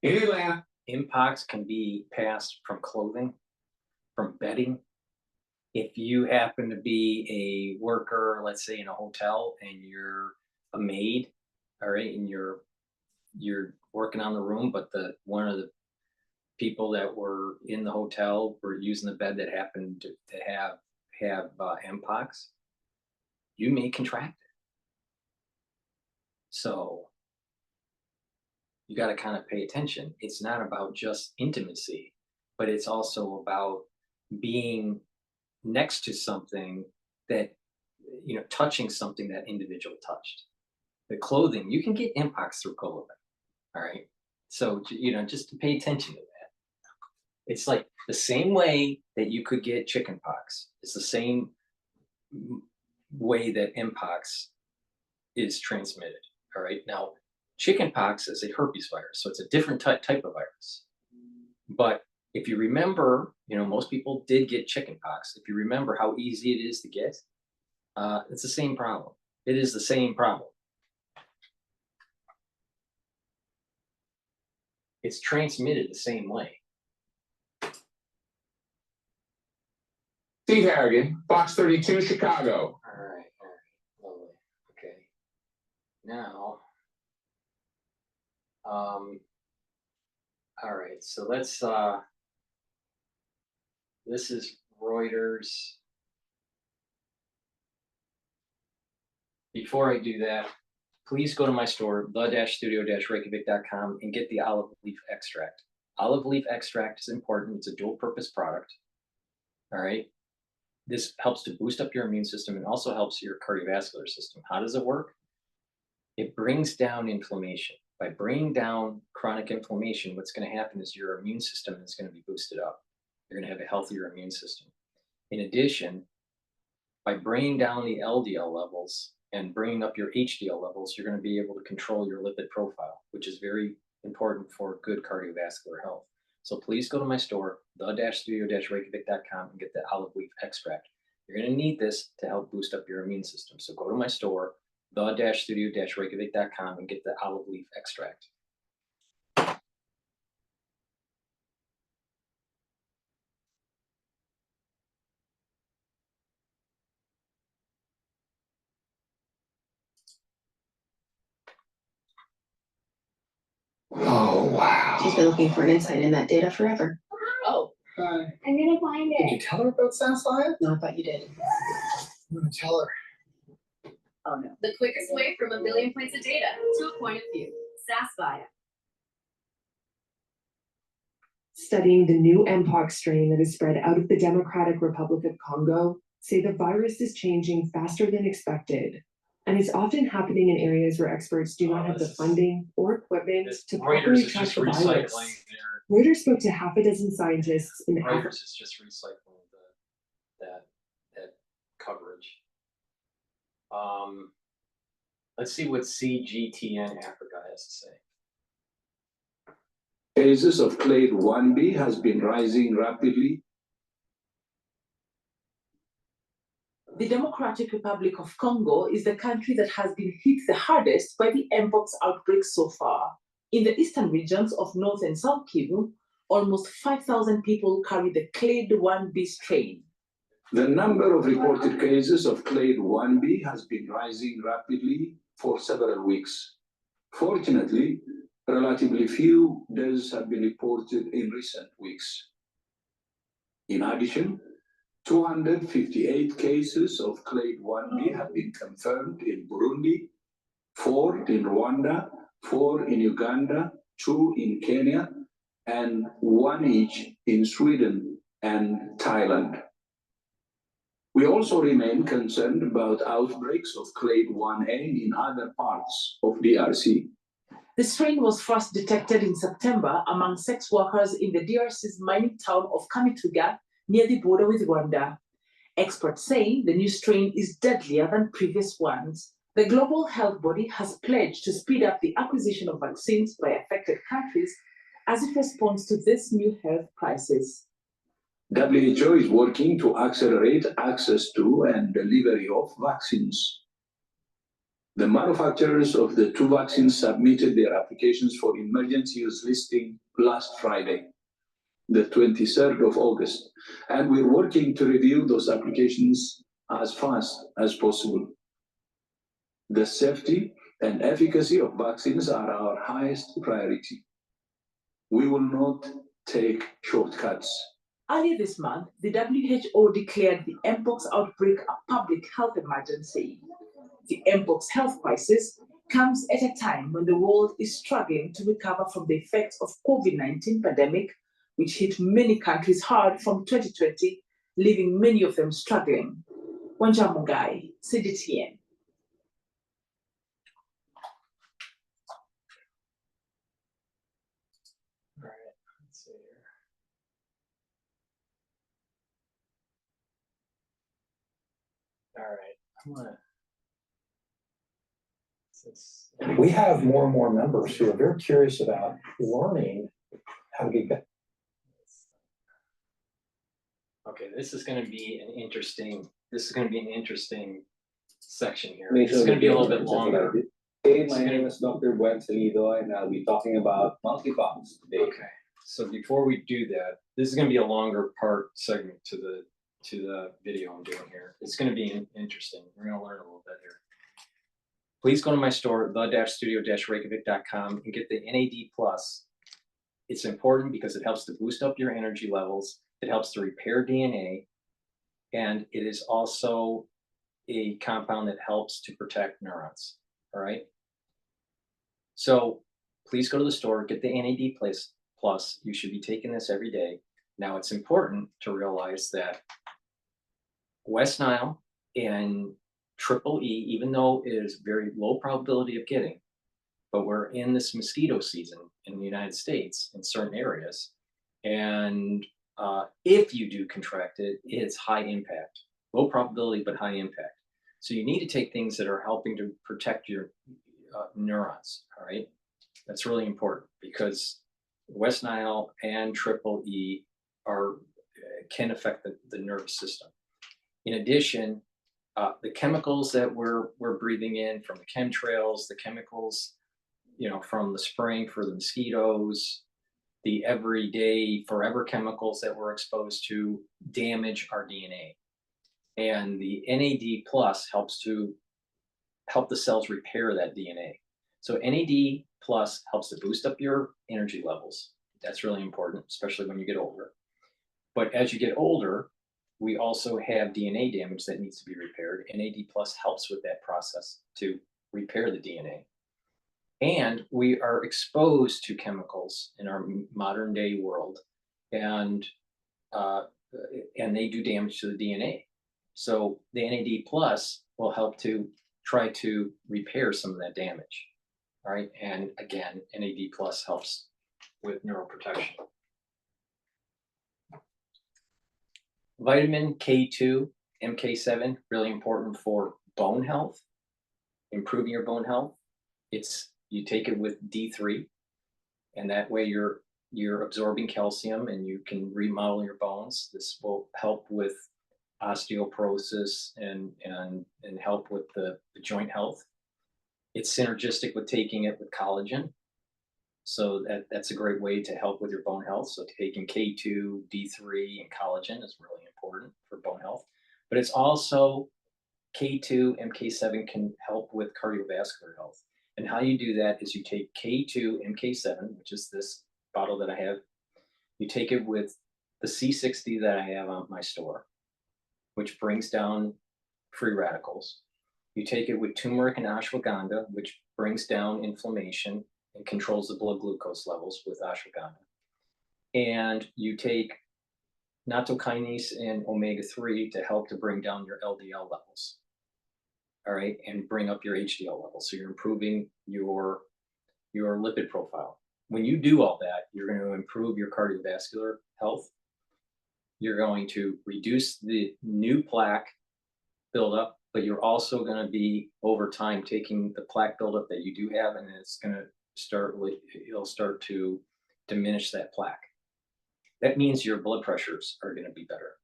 In Atlanta, Mpox can be passed from clothing, from bedding. If you happen to be a worker, let's say in a hotel, and you're a maid, all right, and you're working on the room, but one of the people that were in the hotel were using the bed that happened to have Mpox, you may contract it. So you got to kind of pay attention. It's not about just intimacy, but it's also about being next to something that, touching something that individual touched. The clothing, you can get Mpox through clothing. All right. So, just to pay attention to that. It's like the same way that you could get chickenpox. It's the same way that Mpox is transmitted. All right. Now, chickenpox is a herpes virus, so it's a different type of virus. But if you remember, most people did get chickenpox. If you remember how easy it is to get, it's the same problem. It is the same problem. It's transmitted the same way. Steve Harrigan, Fox 32, Chicago. All right, lovely. Okay. Now, all right, so let's, this is Reuters. Before I do that, please go to my store, the-studio-reykjavik.com, and get the olive leaf extract. Olive leaf extract is important. It's a dual purpose product. All right. This helps to boost up your immune system and also helps your cardiovascular system. How does it work? It brings down inflammation. By bringing down chronic inflammation, what's going to happen is your immune system is going to be boosted up. You're going to have a healthier immune system. In addition, by bringing down the LDL levels and bringing up your HDL levels, you're going to be able to control your lipid profile, which is very important for good cardiovascular health. So please go to my store, the-studio-reykjavik.com, and get the olive leaf extract. You're going to need this to help boost up your immune system. So go to my store, the-studio-reykjavik.com, and get the olive leaf extract. Oh, wow. She's been looking for an insight in that data forever. Oh. I'm gonna find it. Did you tell her about Sassfire? No, I thought you did. I'm gonna tell her. Oh, no. The quickest way from a billion points of data to a point of view. Sassfire. Studying the new Mpox strain that is spread out of the Democratic Republic of Congo say the virus is changing faster than expected and is often happening in areas where experts do not have the funding or equipment to properly track the virus. Reuters spoke to half a dozen scientists in Africa. Reuters is just recycling that coverage. Let's see what CGTN Africa has to say. Cases of clade 1b has been rising rapidly. The Democratic Republic of Congo is the country that has been hit the hardest by the Mpox outbreak so far. In the eastern regions of North and South Kivu, almost 5,000 people carry the clade 1b strain. The number of reported cases of clade 1b has been rising rapidly for several weeks. Fortunately, relatively few deaths have been reported in recent weeks. In addition, 258 cases of clade 1b have been confirmed in Burundi, 4 in Rwanda, 4 in Uganda, 2 in Kenya, and 1 each in Sweden and Thailand. We also remain concerned about outbreaks of clade 1a in other parts of DRC. The strain was first detected in September among sex workers in the DRC's mining town of Kamituga, near the border with Rwanda. Experts say the new strain is deadlier than previous ones. The global health body has pledged to speed up the acquisition of vaccines by affected countries as it responds to this new health crisis. WHO is working to accelerate access to and delivery of vaccines. The manufacturers of the 2 vaccines submitted their applications for emergency use listing last Friday, the 23rd of August, and we're working to review those applications as fast as possible. The safety and efficacy of vaccines are our highest priority. We will not take shortcuts. Earlier this month, the WHO declared the Mpox outbreak a public health emergency. The Mpox health crisis comes at a time when the world is struggling to recover from the effects of COVID-19 pandemic, which hit many countries hard from 2020, leaving many of them struggling. Wanja Mungai, CGTN. All right, let's see here. All right, I'm gonna. We have more and more members who are very curious about learning how to get better. Okay, this is going to be an interesting. This is going to be an interesting section here. This is going to be a little bit longer. Hey, my name is Dr. Gwen Salido, and I'll be talking about monkeypox today. Okay, so before we do that, this is going to be a longer part segment to the video I'm doing here. It's going to be interesting. We're going to learn a little bit here. Please go to my store, the-studio-reykjavik.com, and get the NAD+. It's important because it helps to boost up your energy levels. It helps to repair DNA, and it is also a compound that helps to protect neurons. All right. So please go to the store, get the NAD+. You should be taking this every day. Now, it's important to realize that West Nile and Triple E, even though it is very low probability of getting, but we're in this mosquito season in the United States in certain areas. And if you do contract it, it's high impact, low probability, but high impact. So you need to take things that are helping to protect your neurons, all right? That's really important because West Nile and Triple E can affect the nervous system. In addition, the chemicals that we're breathing in from the chemtrails, the chemicals, from the spraying for the mosquitoes, the everyday forever chemicals that we're exposed to damage our DNA. And the NAD+ helps the cells repair that DNA. So NAD+ helps to boost up your energy levels. That's really important, especially when you get older. But as you get older, we also have DNA damage that needs to be repaired. NAD+ helps with that process to repair the DNA. And we are exposed to chemicals in our modern day world, and they do damage to the DNA. So the NAD+ will help to try to repair some of that damage. All right, and again, NAD+ helps with neuroprotection. Vitamin K2, MK7, really important for bone health, improving your bone health. You take it with D3, and that way you're absorbing calcium and you can remodel your bones. This will help with osteoporosis and help with the joint health. It's synergistic with taking it with collagen. So that's a great way to help with your bone health. So taking K2, D3, and collagen is really important for bone health. But it's also K2, MK7 can help with cardiovascular health. And how you do that is you take K2, MK7, which is this bottle that I have. You take it with the C60 that I have on my store, which brings down free radicals. You take it with turmeric and ashwagandha, which brings down inflammation and controls the blood glucose levels with ashwagandha. And you take nattokinase and omega-3 to help to bring down your LDL levels. All right, and bring up your HDL levels. So you're improving your lipid profile. When you do all that, you're going to improve your cardiovascular health. You're going to reduce the new plaque buildup, but you're also going to be over time taking the plaque buildup that you do have, and it's going to it'll start to diminish that plaque. That means your blood pressures are going to be better.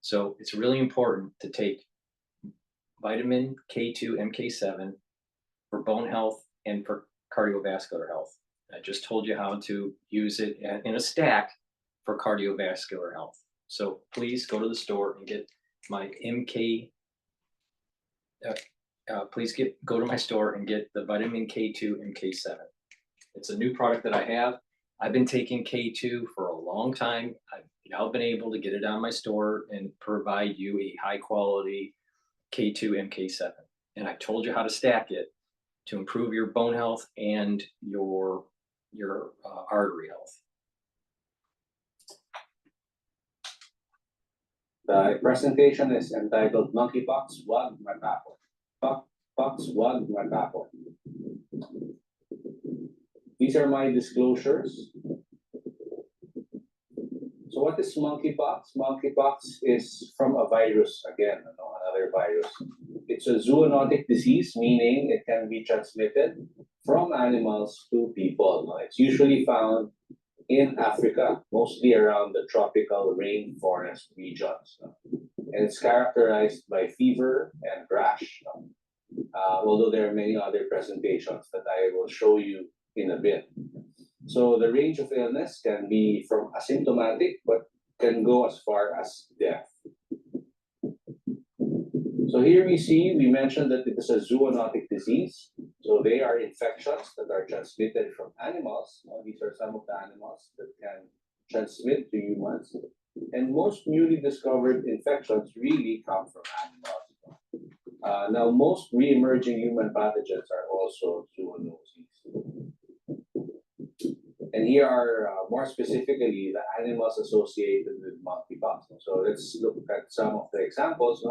So it's really important to take vitamin K2, MK7 for bone health and for cardiovascular health. I just told you how to use it in a stack for cardiovascular health. So please go to the store and get my go to my store and get the vitamin K2, MK7. It's a new product that I have. I've been taking K2 for a long time. I've now been able to get it on my store and provide you a high quality K2, MK7. And I told you how to stack it. to improve your bone health and your artery health. The presentation is entitled Monkeypox, Wag Matapon. Pox, Wag Matapon. These are my disclosures. So what is monkeypox? Monkeypox is from a virus, again, another virus. It's a zoonotic disease, meaning it can be transmitted from animals to people. It's usually found in Africa, mostly around the tropical rainforest regions. And it's characterized by fever and rash. Although there are many other presentations that I will show you in a bit. So the range of illness can be from asymptomatic, but can go as far as death. So here we mentioned that it is a zoonotic disease. So they are infections that are transmitted from animals. These are some of the animals that can transmit to humans. And most newly discovered infections really come from animals. Now, most re-emerging human pathogens are also zoonoses. And here are more specifically the animals associated with monkeypox. So let's look at some of the examples.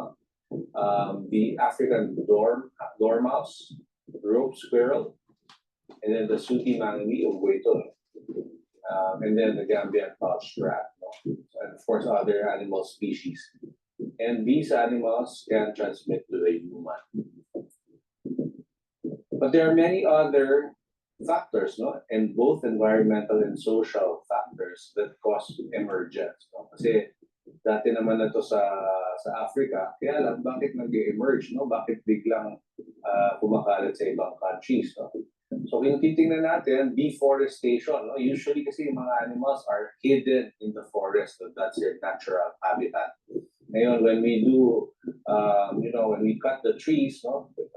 The African dormouse, rope squirrel, and then the sooty manatee of Gueto, and then the Gambian pouched rat, and of course other animal species. And these animals can transmit to the human. But there are many other factors, and both environmental and social factors that cause emergence. Kasi dati naman na to sa Africa, kaya lang bakit nag-emerge, bakit biglang kumakalat sa ibang countries. So kung titingnan natin, deforestation, usually kasi mga animals are hidden in the forest, that's their natural habitat. Ngayon, when we do, when we cut the trees,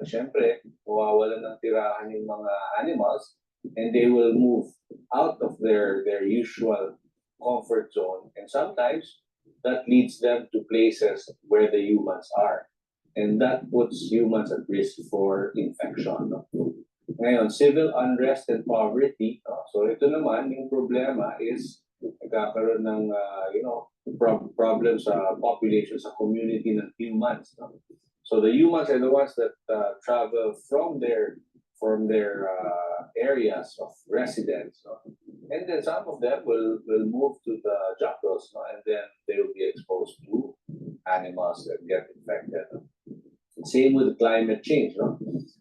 syempre, mawawalan ng tirahan yung mga animals, and they will move out of their usual comfort zone. And sometimes, that leads them to places where the humans are. And that puts humans at risk for infection. Ngayon, civil unrest and poverty. So ito naman, yung problema is nagkakaroon ng, problems sa population, sa community ng humans. So the humans are the ones that travel from their areas of residence. And then some of them will move to the jungles, and then they will be exposed to animals that get infected. Same with climate change.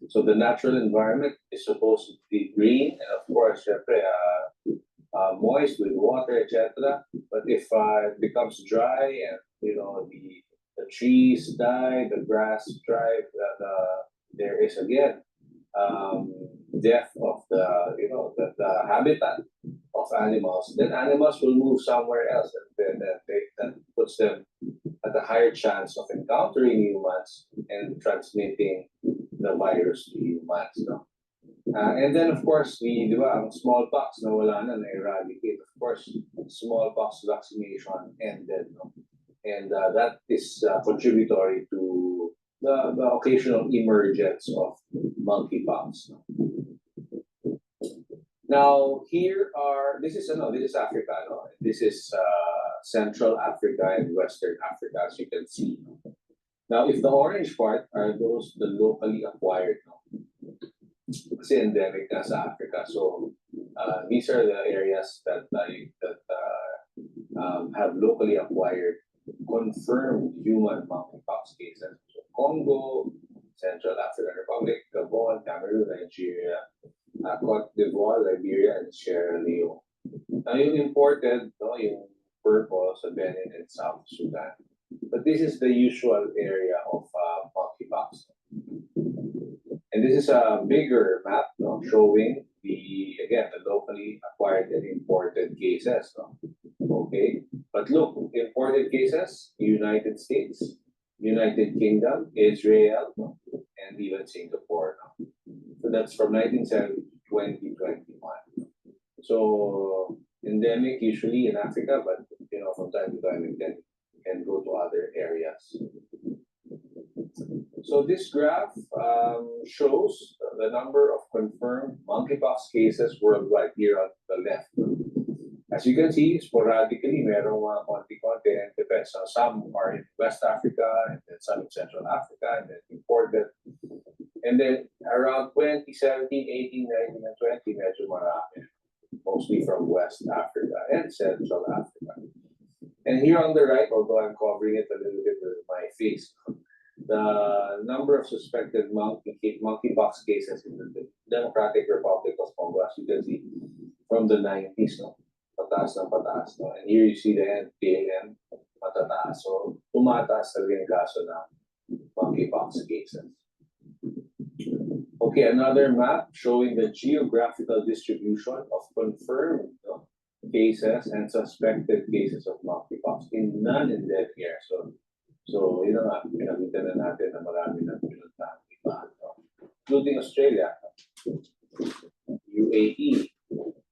So the natural environment is supposed to be green, and of course, moist with water, etc. But if it becomes dry and the trees die, the grass dry, there is again death of the habitat of animals. Then animals will move somewhere else, and then that puts them at a higher chance of encountering humans and transmitting the virus to humans. And then, of course, ang smallpox na wala na-eradicate. Of course, smallpox vaccination ended. And that is contributory to the occasional emergence of monkeypox. Now, this is Africa. This is Central Africa and Western Africa, as you can see. Now, if the orange part are the locally acquired, kasi endemic na sa Africa. So these are the areas that have locally acquired confirmed human monkeypox cases. So Congo, Central African Republic, Gabon, Cameroon, Nigeria, Cote d'Ivoire, Liberia, and Sierra Leone. Now yung imported, yung purple sa Benin and South Sudan. But this is the usual area of monkeypox. And this is a bigger map showing the locally acquired and imported cases. Okay, but look, imported cases, United States, United Kingdom, Israel, and even Singapore. So that's from 1970 to 2021. So endemic usually in Africa, but from time to time it can go to other areas. So this graph shows the number of confirmed monkeypox cases worldwide here on the left. As you can see, sporadically, merong mga konti-konti, and depends on some are in West Africa, and then some in Central Africa, and then imported. And then around 2017, 18, 19, and 20, medyo marami, mostly from West Africa and Central Africa. And here on the right, although I'm covering it a little bit with my face, the number of suspected monkeypox cases in the Democratic Republic of Congo, as you can see, from the 90s, no? Pataas na pataas, no? And here you see the NPAM, matataas. So, tumataas talaga yung kaso ng monkeypox cases. Okay, another map showing the geographical distribution of confirmed cases and suspected cases of monkeypox in non-endemic areas. So, you know, pinagita na natin na marami na pinuntahan iba, including Australia, UAE.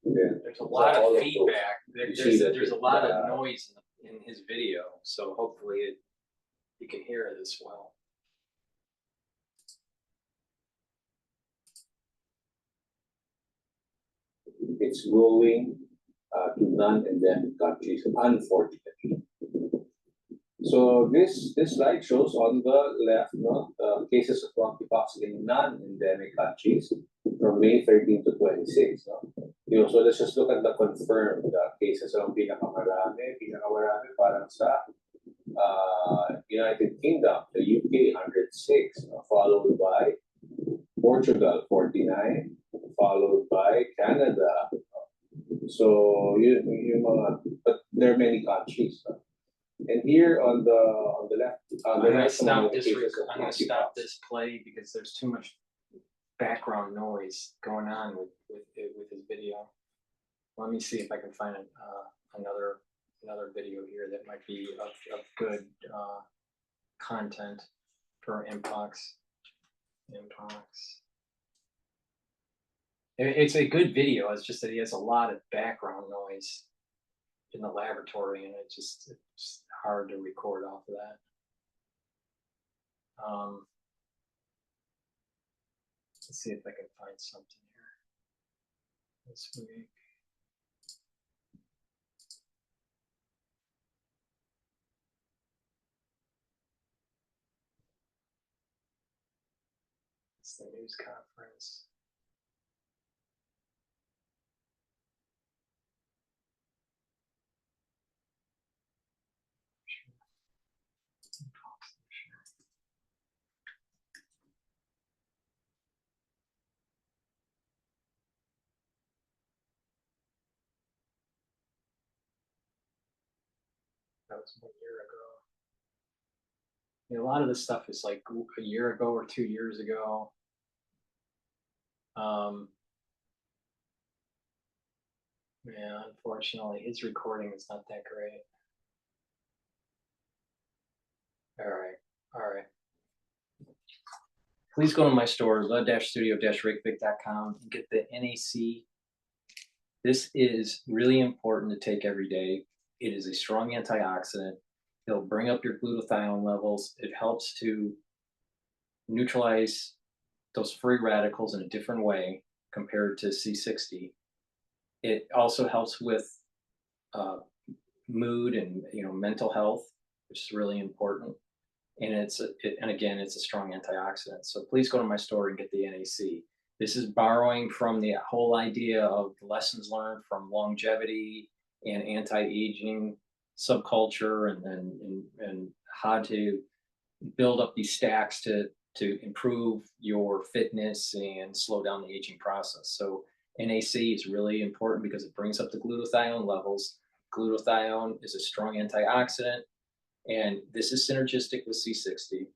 There's a lot of feedback. There's a lot of noise in his video, so hopefully you can hear it as well. It's going to non-endemic countries, unfortunately. So this slide shows on the left, cases of monkeypox in non-endemic countries from May 13 to 26. So let's just look at the confirmed cases. Ang pinakamarami parang sa United Kingdom, the UK 106, followed by Portugal 49, followed by Canada. So but there are many countries. And here on the left, I'm gonna stop this play because there's too much background noise going on with his video. Let me see if I can find another video here that might be of good content for Mpox. It's a good video. It's just that he has a lot of background noise in the laboratory, and it's hard to record off of that. Let's see if I can find something here this week. It's the news conference. That was 1 year ago. Yeah, a lot of this stuff is like a year ago or 2 years ago. Yeah, unfortunately, his recording is not that great. All right. Please go to my store, the-studio-reykjavik.com, and get the NAC. This is really important to take every day. It is a strong antioxidant. It'll bring up your glutathione levels. It helps to neutralize those free radicals in a different way compared to C60. It also helps with mood and mental health, which is really important. And again, it's a strong antioxidant. So please go to my store and get the NAC. This is borrowing from the whole idea of lessons learned from longevity and anti-aging subculture, and how to build up these stacks to improve your fitness and slow down the aging process. So NAC is really important because it brings up the glutathione levels. Glutathione is a strong antioxidant, and this is synergistic with C60,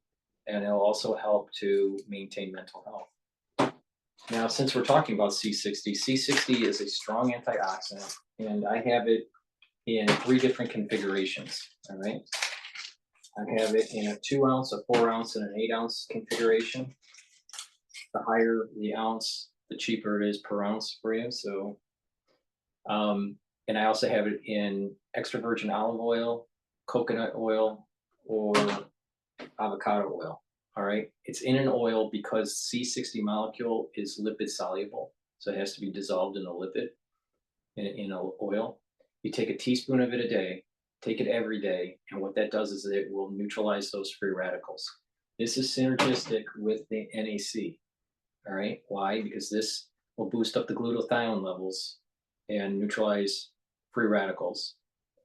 and it'll also help to maintain mental health. Now, since we're talking about C60, C60 is a strong antioxidant, and I have it in 3 different configurations, all right? I have it in a 2 ounce, a 4 ounce, and an 8 ounce configuration. The higher the ounce, the cheaper it is per ounce for you. So, and I also have it in extra virgin olive oil, coconut oil, or avocado oil. All right, it's in an oil because C60 molecule is lipid soluble, so it has to be dissolved in a lipid in an oil. You take a teaspoon of it a day, take it every day, and what that does is it will neutralize those free radicals. This is synergistic with the NAC. All right, why? Because this will boost up the glutathione levels and neutralize free radicals,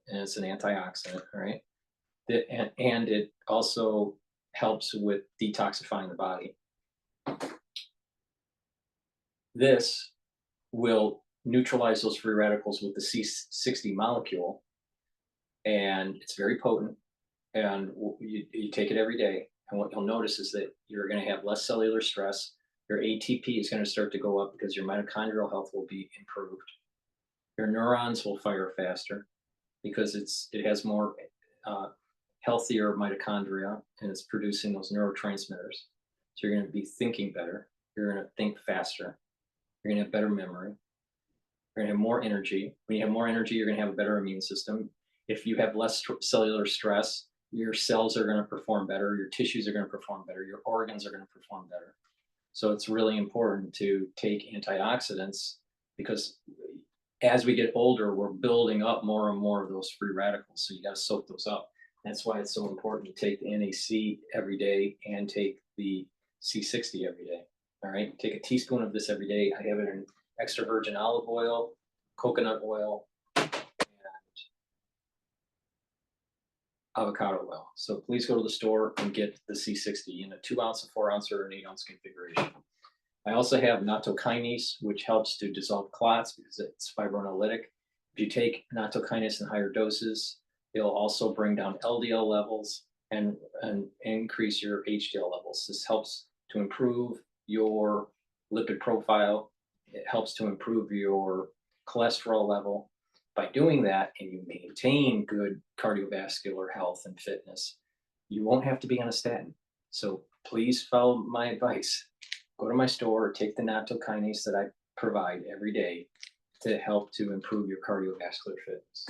and it's an antioxidant. All right, and it also helps with detoxifying the body. This will neutralize those free radicals with the C60 molecule, and it's very potent. And you take it every day, and what you'll notice is that you're going to have less cellular stress. Your ATP is going to start to go up because your mitochondrial health will be improved. Your neurons will fire faster because it has more healthier mitochondria, and it's producing those neurotransmitters. So you're going to be thinking better. You're going to think faster. You're going to have better memory. You're going to have more energy. When you have more energy, you're going to have a better immune system. If you have less cellular stress, your cells are going to perform better. Your tissues are going to perform better. Your organs are going to perform better. So it's really important to take antioxidants because as we get older, we're building up more and more of those free radicals. So you got to soak those up. That's why it's so important to take the NAC every day and take the C60 every day. All right, take a teaspoon of this every day. I have it in extra virgin olive oil, coconut oil, and avocado oil. So please go to the store and get the C60 in a 2 ounce, a 4 ounce, or an 8 ounce configuration. I also have nattokinase, which helps to dissolve clots because it's fibrinolytic. If you take nattokinase in higher doses, it'll also bring down LDL levels and increase your HDL levels. This helps to improve your lipid profile. It helps to improve your cholesterol level. By doing that, and you maintain good cardiovascular health and fitness, you won't have to be on a statin. So please follow my advice. Go to my store, take the nattokinase that I provide every day to help to improve your cardiovascular fitness.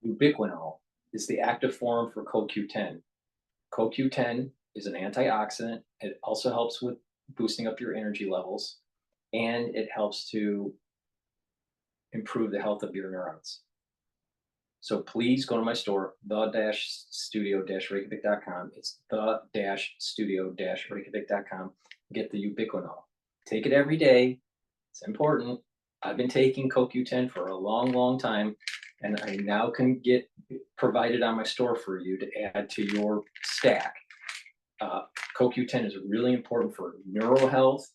Ubiquinol is the active form for CoQ10. CoQ10 is an antioxidant. It also helps with boosting up your energy levels, and it helps to improve the health of your neurons. So please go to my store, the-studio-reykjavik.com. It's the-studio-reykjavik.com. Get the Ubiquinol. Take it every day. It's important. I've been taking CoQ10 for a long, long time, and I now can get provided on my store for you to add to your stack. CoQ10 is really important for neural health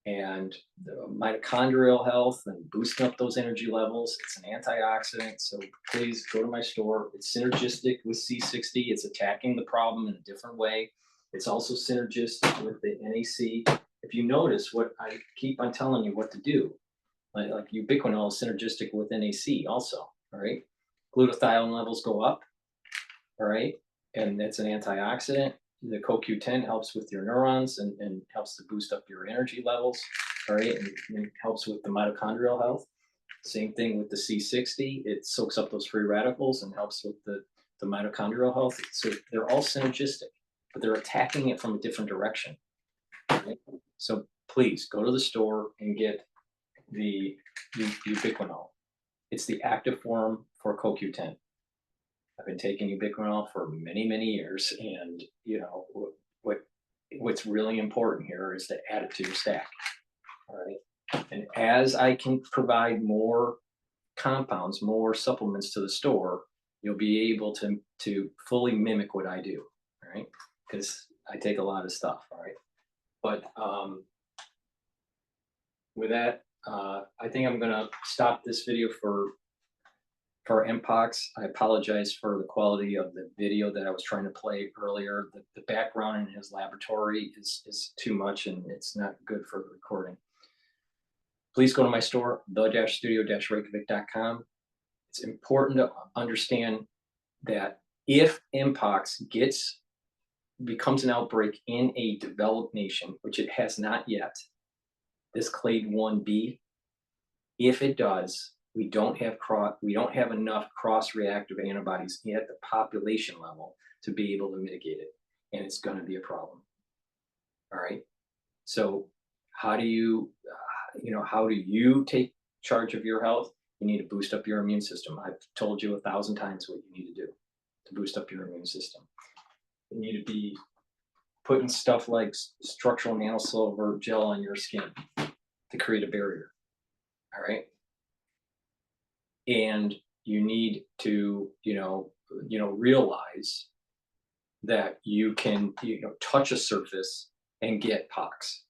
and the mitochondrial health and boosting up those energy levels. It's an antioxidant, so please go to my store. It's synergistic with C60. It's attacking the problem in a different way. It's also synergistic with the NAC. If you notice what I keep on telling you what to do, like ubiquinol is synergistic with NAC also, all right? Glutathione levels go up, all right? And that's an antioxidant. The CoQ10 helps with your neurons and helps to boost up your energy levels, all right? And it helps with the mitochondrial health. Same thing with the C60. It soaks up those free radicals and helps with the mitochondrial health. So they're all synergistic, but they're attacking it from a different direction. Right? So please go to the store and get the ubiquinol. It's the active form for CoQ10. I've been taking ubiquinol for many, many years, and you know what's really important here is to add it to your stack. All right, and as I can provide more compounds, more supplements to the store, you'll be able to fully mimic what I do. All right, because I take a lot of stuff. All right, but with that, I think I'm gonna stop this video for Mpox. I apologize for the quality of the video that I was trying to play earlier. The background in his laboratory is too much and it's not good for the recording. Please go to my store, the-studio-reykjavik.com. It's important to understand that if Mpox becomes an outbreak in a developed nation, which it has not yet, this clade 1b, if it does, we don't have enough cross-reactive antibodies at the population level to be able to mitigate it, and it's going to be a problem. All right. So how do you, how do you take charge of your health? You need to boost up your immune system. I've told you 1,000 times what you need to do to boost up your immune system. You need to be putting stuff like structural nanosilver gel on your skin to create a barrier. All right. And you need to, realize that you can, touch a surface and get pox.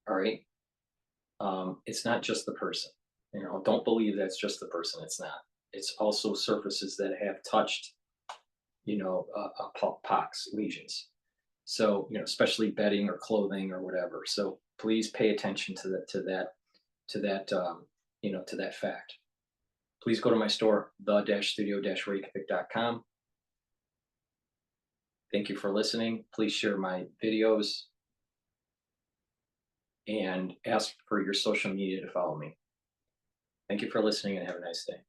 All right. It's not just the person. Don't believe that's just the person. It's not. It's also surfaces that have touched, pox lesions. So, especially bedding or clothing or whatever. So please pay attention to that fact. Please go to my store, the-studio-reykjavik.com. Thank you for listening. Please share my videos and ask for your social media to follow me. Thank you for listening and have a nice day.